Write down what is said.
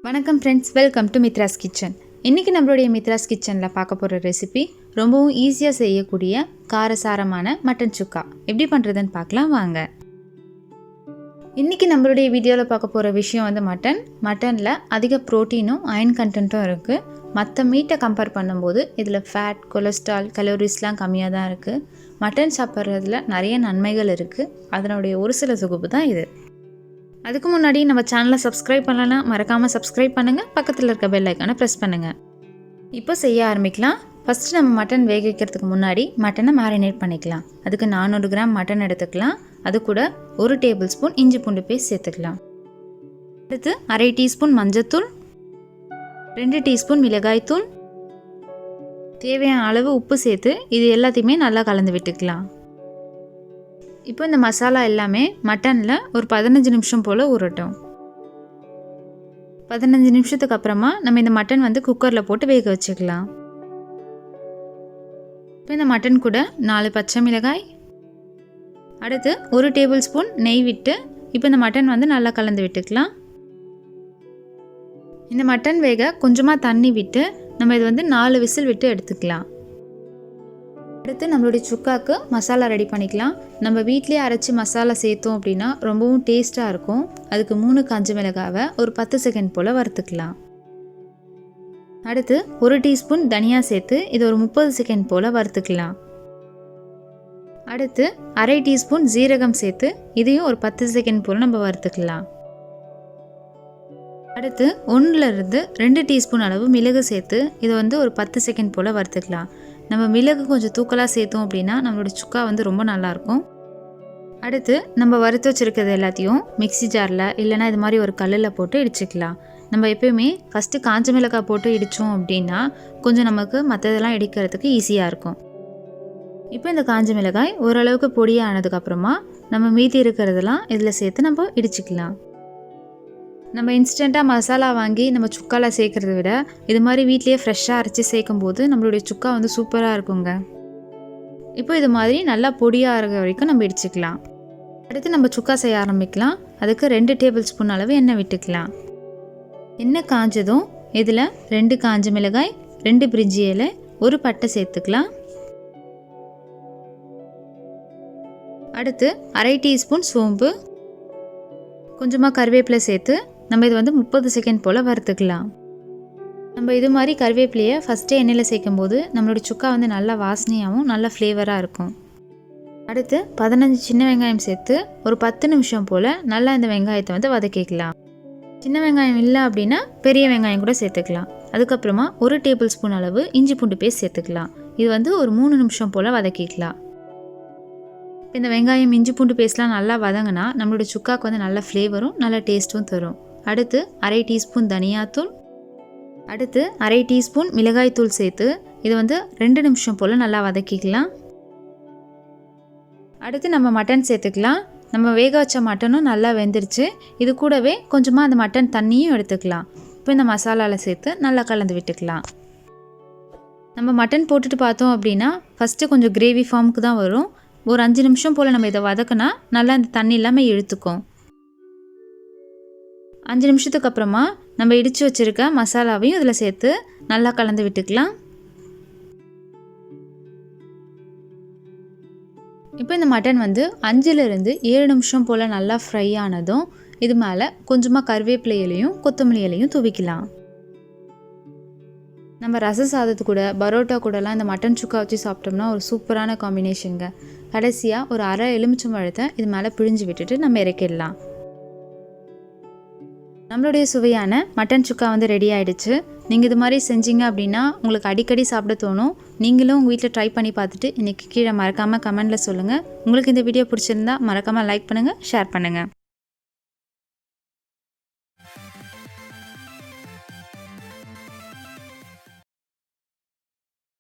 வணக்கம் friends, welcome to Mithras kitchen. இன்றைக்கி நம்மளுடைய மித்ராஸ் கிச்சனில் பார்க்க போகிற ரெசிபி ரொம்பவும் ஈஸியாக செய்யக்கூடிய காரசாரமான மட்டன் சுக்கா. எப்படி பண்ணுறதுன்னு பார்க்கலாம் வாங்க. இன்றைக்கி நம்மளுடைய வீடியோவில் பார்க்க போகிற விஷயம் மட்டனில் அதிக ப்ரோட்டீனும் அயன் கண்டென்ட்டும் இருக்குது. மற்ற மீட்டை கம்பேர் பண்ணும்போது இதில் ஃபேட், கொலஸ்ட்ரால், கலோரிஸ்லாம் கம்மியாக தான் இருக்குது. மட்டன் சாப்பிட்றதுல நிறைய நன்மைகள் இருக்குது. அதனுடைய ஒரு சில தொகுப்பு தான் இது. அதுக்கு முன்னாடி நம்ம சேனலை சப்ஸ்கிரைப் பண்ணலன்னா மறக்காமல் சப்ஸ்கிரைப் பண்ணுங்கள். பக்கத்தில் இருக்க பெல் ஐக்கானை ப்ரெஸ் பண்ணுங்கள். இப்போ செய்ய ஆரம்பிக்கலாம். ஃபஸ்ட்டு நம்ம மட்டன் வேக வைக்கிறதுக்கு முன்னாடி மட்டனை மேரினேட் பண்ணிக்கலாம். அதுக்கு 400 கிராம் மட்டன் எடுத்துக்கலாம். அது கூட 1 டேபிள் ஸ்பூன் இஞ்சி பூண்டு பேஸ்ட் சேர்த்துக்கலாம். அடுத்து 1/2 டீஸ்பூன் மஞ்சத்தூள், 2 டீஸ்பூன் மிளகாய்த்தூள், தேவையான அளவு உப்பு சேர்த்து இது எல்லாத்தையுமே நல்லா கலந்து விட்டுக்கலாம். இப்போ இந்த மசாலா எல்லாமே மட்டனில் ஒரு 15 நிமிஷம் போல் ஊறட்டும். 15 நிமிஷத்துக்கு அப்புறமா நம்ம இந்த மட்டன் குக்கரில் போட்டு வேக வச்சுக்கலாம். இப்போ இந்த மட்டன் கூட 4 பச்சை மிளகாய், அடுத்து 1 டேபிள் ஸ்பூன் நெய் விட்டு இப்போ இந்த மட்டன் நல்லா கலந்து விட்டுக்கலாம். இந்த மட்டன் வேக கொஞ்சமாக தண்ணி விட்டு நம்ம இது 4 விசில் விட்டு எடுத்துக்கலாம். அடுத்து நம்மளுடைய சுக்காவுக்கு மசாலா ரெடி பண்ணிக்கலாம். நம்ம வீட்டிலே அரைச்சி மசாலா சேர்த்தோம் அப்படின்னா ரொம்பவும் டேஸ்ட்டாக இருக்கும். அதுக்கு 3 காஞ்ச மிளகாவை ஒரு 10 செகண்ட் போல் வறுத்துக்கலாம். அடுத்து 1 டீஸ்பூன் தனியா சேர்த்து இது ஒரு 30 செகண்ட் போல் வறுத்துக்கலாம். அடுத்து 1/2 டீஸ்பூன் ஜீரகம் சேர்த்து இதையும் ஒரு 10 செகண்ட் போல் நம்ம வறுத்துக்கலாம். அடுத்து 1லேருந்து 2 டீஸ்பூன் அளவு மிளகு சேர்த்து இதை ஒரு 10 செகண்ட் போல் வறுத்துக்கலாம். நம்ம மிளகு கொஞ்சம் தூக்கலாக சேர்த்தோம் அப்படின்னா நம்மளோட சுக்கா ரொம்ப நல்லாயிருக்கும். அடுத்து நம்ம வறுத்து வச்சுருக்கிறது எல்லாத்தையும் மிக்ஸி ஜாரில் இல்லைனா இது மாதிரி ஒரு கல்லில் போட்டு இடிச்சிக்கலாம். நம்ம எப்போயுமே ஃபஸ்ட்டு காஞ்ச மிளகாய் போட்டு இடித்தோம் அப்படின்னா கொஞ்சம் நமக்கு மற்றதெல்லாம் இடிக்கிறதுக்கு ஈஸியாக இருக்கும். இப்போ இந்த காஞ்ச மிளகாய் ஓரளவுக்கு பொடியாக ஆனதுக்கப்புறமா நம்ம மீதி இருக்கிறதெல்லாம் இதில் சேர்த்து நம்ம இடிச்சிக்கலாம். நம்ம இன்ஸ்டண்ட்டாக மசாலா வாங்கி நம்ம சுக்காவில் சேர்க்குறத விட இது மாதிரி வீட்லேயே ஃப்ரெஷ்ஷாக அரைச்சி சேர்க்கும் போது நம்மளுடைய சுக்கா சூப்பராக இருக்குங்க. இப்போ இது மாதிரி நல்லா பொடியாக ஆகிற வரைக்கும் நம்ம இடிச்சிக்கலாம். அடுத்து நம்ம சுக்கா செய்ய ஆரம்பிக்கலாம். அதுக்கு 2 டேபிள் ஸ்பூன் அளவு எண்ணெய் விட்டுக்கலாம். எண்ணெய் காஞ்சதும் இதில் 2 காஞ்ச மிளகாய், 2 பிரிஞ்சி இலை, 1 பட்டை சேர்த்துக்கலாம். அடுத்து 1/2 டீஸ்பூன் சோம்பு, கொஞ்சமாக கருவேப்பிலை சேர்த்து நம்ம இது 30 செகண்ட் போல் வறுத்துக்கலாம். நம்ம இது மாதிரி கருவேப்பிலையை ஃபஸ்ட்டே எண்ணெயில் சேர்க்கும் போது நம்மளோட சுக்கா நல்லா வாசனையாகவும் நல்ல ஃப்ளேவராக இருக்கும். அடுத்து 15 சின்ன வெங்காயம் சேர்த்து ஒரு 10 நிமிஷம் போல் நல்லா இந்த வெங்காயத்தை வதக்கிக்கலாம். சின்ன வெங்காயம் இல்லை அப்படின்னா பெரிய வெங்காயம் கூட சேர்த்துக்கலாம். அதுக்கப்புறமா 1 டேபிள் ஸ்பூன் அளவு இஞ்சி பூண்டு பேஸ்ட் சேர்த்துக்கலாம். இது ஒரு 3 நிமிஷம் போல் வதக்கிக்கலாம். இந்த வெங்காயம் இஞ்சி பூண்டு பேஸ்ட்லாம் நல்லா வதங்கினா நம்மளோட சுக்காவுக்கு நல்ல ஃப்ளேவரும் நல்ல டேஸ்ட்டும் தரும். அடுத்து 1/2 டீஸ்பூன் தனியாத்தூள், அடுத்து 1/2 டீஸ்பூன் மிளகாய்த்தூள் சேர்த்து இது 2 நிமிஷம் போல் நல்லா வதக்கிக்கலாம். அடுத்து நம்ம மட்டன் சேர்த்துக்கலாம். நம்ம வேக வச்ச மட்டனும் நல்லா வெந்துருச்சு. இது கூடவே கொஞ்சமாக அந்த மட்டன் தண்ணியும் எடுத்துக்கலாம். இப்போ இந்த மசாலாவில் சேர்த்து நல்லா கலந்து விட்டுக்கலாம். நம்ம மட்டன் போட்டுட்டு பார்த்தோம் அப்படின்னா ஃபஸ்ட்டு கொஞ்சம் கிரேவி ஃபார்முக்கு தான் வரும். ஒரு 5 நிமிஷம் போல் நம்ம இதை வதக்கினா நல்லா இந்த தண்ணி இல்லாமல் இழுத்துக்கும். 5 நிமிஷத்துக்கு அப்புறமா நம்ம இடித்து வச்சுருக்க மசாலாவையும் இதில் சேர்த்து நல்லா கலந்து விட்டுக்கலாம். இப்போ இந்த மட்டன் 5லேருந்து 7 நிமிஷம் போல் நல்லா ஃப்ரை ஆனதும் இது மேலே கொஞ்சமாக கருவேப்பிலை இலையும் கொத்தமல்லி இலையும் தூவிக்கலாம். நம்ம ரசம் சாதத்து கூட பரோட்டா கூடலாம் இந்த மட்டன் சுக்கா வச்சு சாப்பிட்டோம்னா ஒரு சூப்பரான காம்பினேஷனுங்க. கடைசியாக ஒரு 1/2 எலுமிச்சம்பழத்தை இது மேலே பிழிஞ்சு விட்டுட்டு நம்ம இறக்கிடலாம். நம்மளுடைய சுவையான மட்டன் சுக்கா ரெடி ஆகிடுச்சு. நீங்கள் இது மாதிரி செஞ்சீங்க அப்படின்னா உங்களுக்கு அடிக்கடி சாப்பிட தோணும். நீங்களும் உங்கள் வீட்டில் ட்ரை பண்ணி பார்த்துட்டு இன்றைக்கி கீழே மறக்காமல் கமெண்டில் சொல்லுங்கள். உங்களுக்கு இந்த வீடியோ பிடிச்சிருந்தா மறக்காமல் லைக் பண்ணுங்கள், ஷேர் பண்ணுங்கள்.